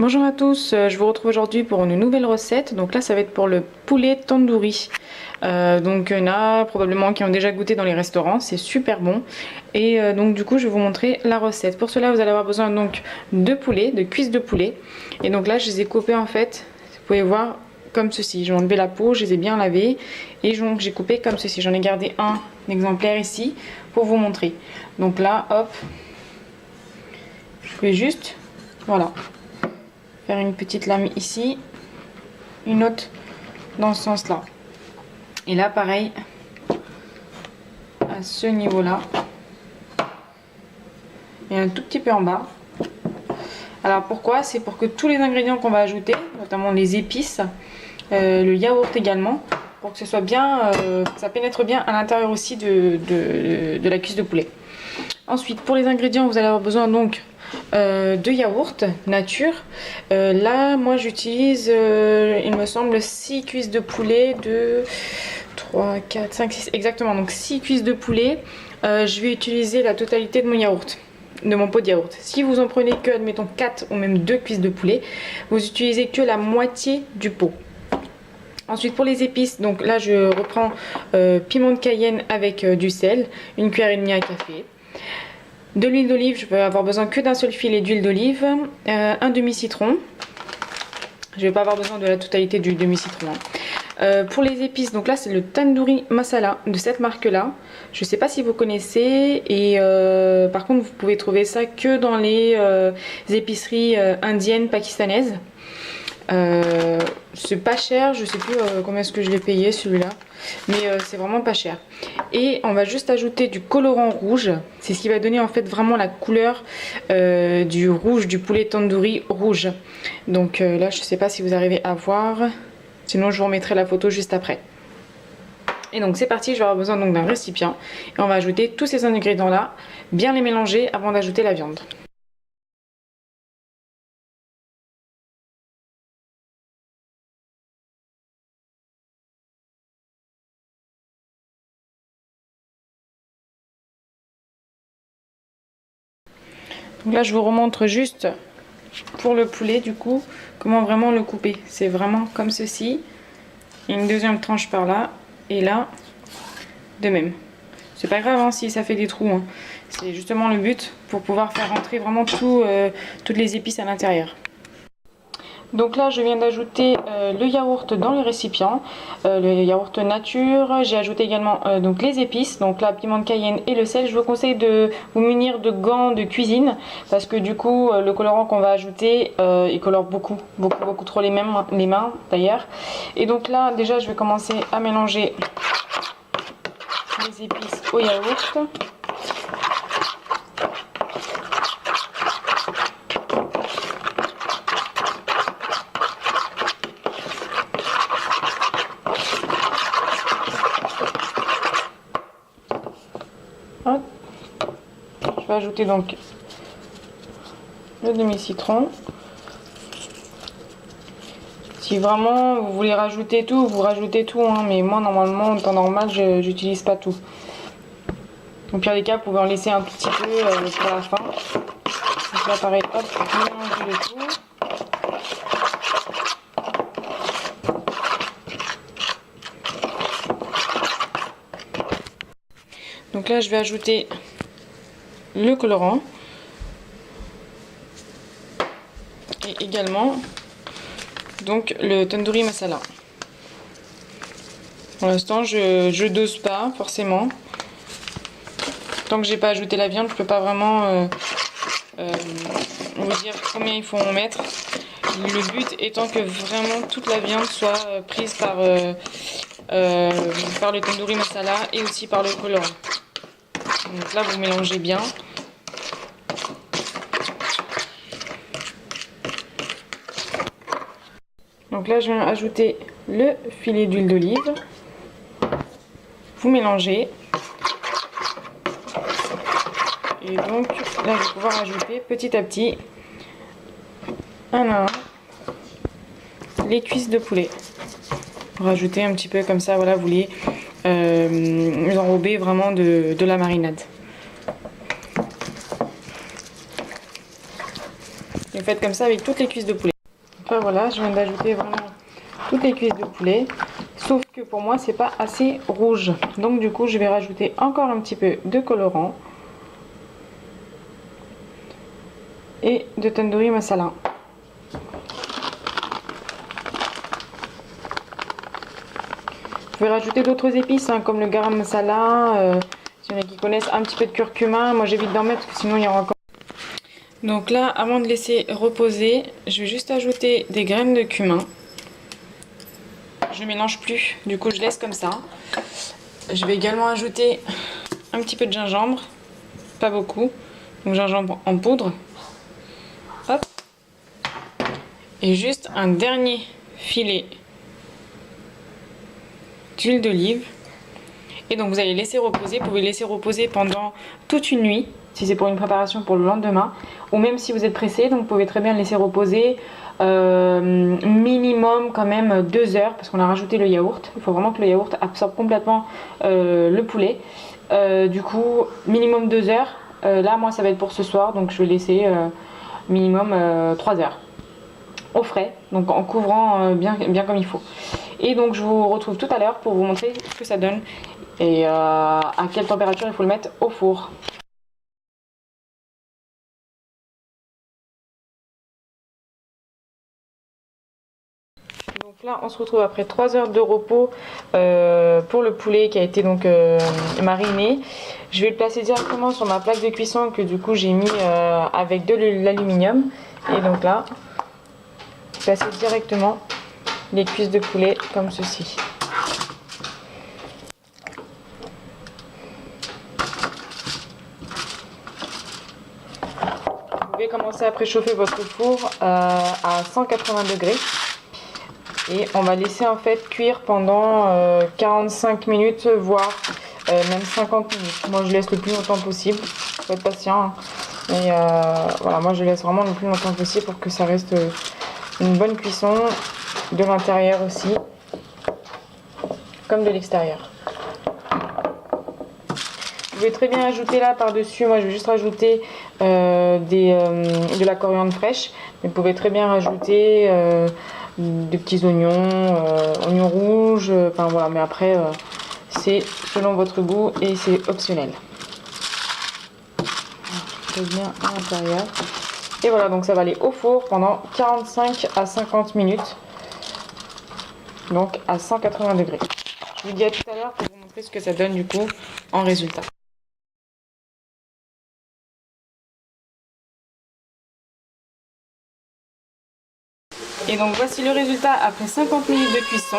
Bonjour à tous, je vous retrouve aujourd'hui pour une nouvelle recette. Donc là ça va être pour le poulet tandoori. Donc il y en a probablement qui ont déjà goûté dans les restaurants, c'est super bon. Et donc du coup je vais vous montrer la recette. Pour cela vous allez avoir besoin donc de poulet, de cuisses de poulet. Et donc là je les ai coupées en fait, vous pouvez voir comme ceci. J'ai enlevé la peau, je les ai bien lavées et donc j'ai coupé comme ceci. J'en ai gardé un exemplaire ici pour vous montrer. Donc là hop, je vais juste, voilà, faire une petite lame ici, une autre dans ce sens là, et là pareil à ce niveau là et un tout petit peu en bas. Alors pourquoi? C'est pour que tous les ingrédients qu'on va ajouter, notamment les épices, le yaourt également, pour que ce soit bien, que ça pénètre bien à l'intérieur aussi de la cuisse de poulet. Ensuite pour les ingrédients vous allez avoir besoin donc de yaourt nature. Là moi j'utilise il me semble 6 cuisses de poulet de 3, 4, 5, 6 exactement, donc 6 cuisses de poulet. Je vais utiliser la totalité de mon yaourt, de mon pot de yaourt. Si vous en prenez que admettons 4 ou même 2 cuisses de poulet, vous utilisez que la moitié du pot. Ensuite pour les épices, donc là je reprends piment de Cayenne avec du sel, une cuillère et demie à café. De l'huile d'olive, je vais avoir besoin que d'un seul filet d'huile d'olive, un demi-citron. Je vais pas avoir besoin de la totalité du demi-citron. Pour les épices, donc là c'est le tandoori masala de cette marque là. Je sais pas si vous connaissez, et par contre vous pouvez trouver ça que dans les épiceries indiennes, pakistanaises. C'est pas cher, je sais plus combien est-ce que je l'ai payé celui-là, mais c'est vraiment pas cher. Et on va juste ajouter du colorant rouge, c'est ce qui va donner en fait vraiment la couleur du rouge du poulet tandoori rouge. Donc là je sais pas si vous arrivez à voir, sinon je vous remettrai la photo juste après. Et donc c'est parti, je vais avoir besoin donc d'un récipient et on va ajouter tous ces ingrédients là, bien les mélanger avant d'ajouter la viande. Donc là je vous remontre juste pour le poulet du coup comment vraiment le couper. C'est vraiment comme ceci, une deuxième tranche par là et là de même. C'est pas grave hein, si ça fait des trous hein. C'est justement le but pour pouvoir faire rentrer vraiment toutes les épices à l'intérieur. Donc là je viens d'ajouter le yaourt dans le récipient, le yaourt nature. J'ai ajouté également donc les épices, donc là piment de Cayenne et le sel. Je vous conseille de vous munir de gants de cuisine parce que du coup le colorant qu'on va ajouter il colore beaucoup trop les mains d'ailleurs. Et donc là déjà je vais commencer à mélanger les épices au yaourt. Hop. Je vais ajouter donc le demi-citron. Si vraiment vous voulez rajouter tout, vous rajoutez tout, hein, mais moi normalement en temps normal j'utilise pas tout. Au pire des cas, vous pouvez en laisser un tout petit peu pour la fin. Donc là pareil, hop, mélanger le tout. Donc là je vais ajouter le colorant et également donc le tandoori masala. Pour l'instant je dose pas forcément. Tant que j'ai pas ajouté la viande, je peux pas vraiment vous dire combien il faut en mettre. Le but étant que vraiment toute la viande soit prise par le tandoori masala et aussi par le colorant. Donc là vous mélangez bien. Donc là je viens ajouter le filet d'huile d'olive. Vous mélangez. Et donc là je vais pouvoir ajouter petit à petit un à un les cuisses de poulet. Rajouter un petit peu comme ça, voilà, vous les enrober vraiment de la marinade. Et faites comme ça avec toutes les cuisses de poulet. Donc là voilà, je viens d'ajouter vraiment toutes les cuisses de poulet. Sauf que pour moi c'est pas assez rouge. Donc du coup je vais rajouter encore un petit peu de colorant. Et de tandoori masala. Vous pouvez rajouter d'autres épices hein, comme le garam masala. S'il y en a qui connaissent un petit peu de curcuma. Moi j'évite d'en mettre parce que sinon il y aura encore. Donc là, avant de laisser reposer, je vais juste ajouter des graines de cumin. Je ne mélange plus, du coup je laisse comme ça. Je vais également ajouter un petit peu de gingembre, pas beaucoup, donc gingembre en poudre. Hop. Et juste un dernier filet d'huile d'olive. Et donc vous allez laisser reposer, vous pouvez laisser reposer pendant toute une nuit, si c'est pour une préparation pour le lendemain, ou même si vous êtes pressé, donc vous pouvez très bien le laisser reposer minimum quand même 2 heures, parce qu'on a rajouté le yaourt. Il faut vraiment que le yaourt absorbe complètement le poulet. Du coup, minimum 2 heures. Là, moi, ça va être pour ce soir, donc je vais laisser minimum 3 heures au frais, donc en couvrant bien comme il faut. Et donc je vous retrouve tout à l'heure pour vous montrer ce que ça donne et à quelle température il faut le mettre au four. Donc là on se retrouve après 3 heures de repos pour le poulet qui a été donc mariné. Je vais le placer directement sur ma plaque de cuisson que du coup j'ai mis avec de l'aluminium. Et donc là, placer directement les cuisses de poulet comme ceci. Vous pouvez commencer à préchauffer votre four à 180 degrés et on va laisser en fait cuire pendant 45 minutes voire même 50 minutes. Moi je laisse le plus longtemps possible, faut être patient hein. Mais voilà, moi je laisse vraiment le plus longtemps possible pour que ça reste une bonne cuisson de l'intérieur aussi comme de l'extérieur. Vous pouvez très bien ajouter là par dessus, moi je vais juste rajouter de la coriandre fraîche, mais vous pouvez très bien rajouter des petits oignons, oignons rouges, enfin voilà, mais après c'est selon votre goût et c'est optionnel. Très bien à l'intérieur. Et voilà, donc ça va aller au four pendant 45 à 50 minutes, donc à 180 degrés. Je vous dis à tout à l'heure pour vous montrer ce que ça donne du coup en résultat. Et donc voici le résultat après 50 minutes de cuisson.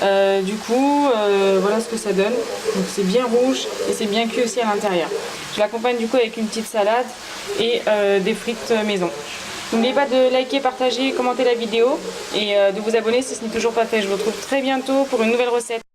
Voilà ce que ça donne. Donc c'est bien rouge et c'est bien cuit aussi à l'intérieur. Je l'accompagne du coup avec une petite salade et des frites maison. N'oubliez pas de liker, partager, commenter la vidéo et de vous abonner si ce n'est toujours pas fait. Je vous retrouve très bientôt pour une nouvelle recette.